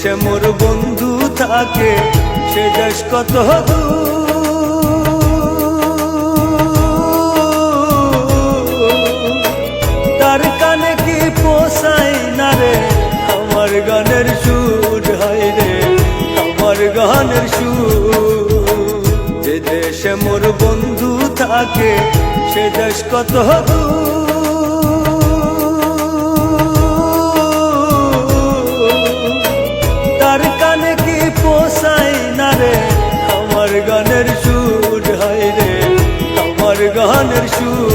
দেশে মোর বন্ধু থাকে সে দেশ কত তার কানে কি পোষাই না রে আমার গানের সুর হয় রে আমার গানের সুর। যে দেশে মোর বন্ধু থাকে সে দেশ কত তার কানে কি পোষাই না রে আমার গানের সুর হয় রে আমার গানের সুর।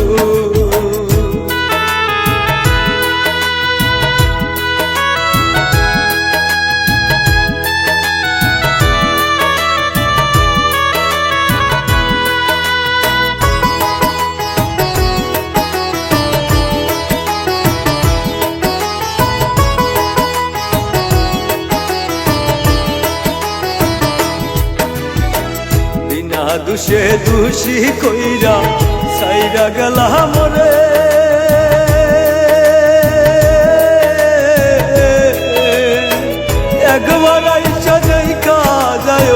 দুষে দুষি কইরা সাইরা গেলা মরে একবার আইসা দেখা যায়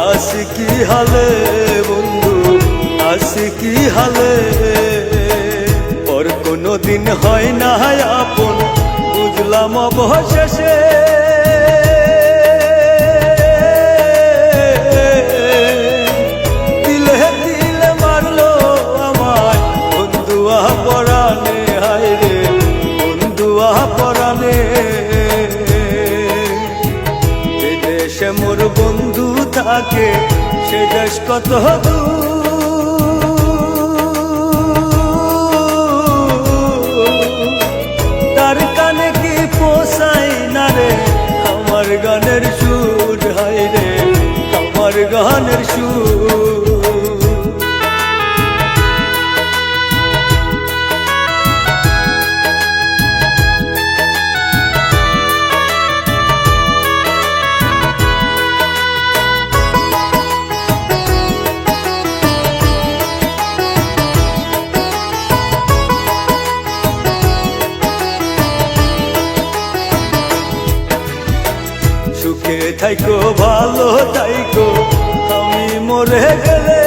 আসি কি হালে বন্ধু আসি কি হালে ওর কোনো দিন হয় না আপন বুঝলাম অবশেষে মোর বন্ধু থাকে সে দেশ কত তার কানে কি পোষাই না রে আমার গানের সুর হয় রে আমার গানের সুর। সুখে থাইকো ভালো থাইকো আমি মরে গেলে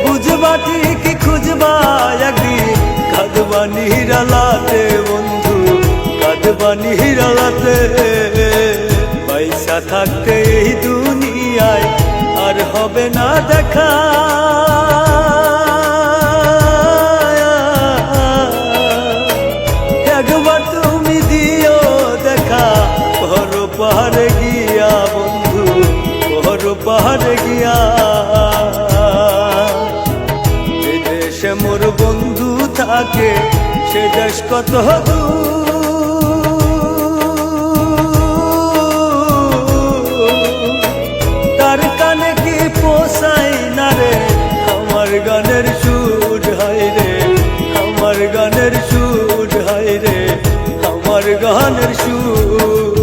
বুঝবা ঠিকই খুঁজবা একদিন কাঁদবা নিরালাতে বন্ধু কাঁদবা নিরালাতে পয়সা থাকতে এই দুনিয়ায় আর হবে না দেখা পাহাড়ে গিয়া বন্ধু পর পাহাড়ে গিয়া যে দেশে মোর বন্ধু থাকে সে দেশ কত তার কানে কি পোষাই না রে আমার গানের সুর হয় রে আমার গানের সুর হয় রে আমার গানের সুর।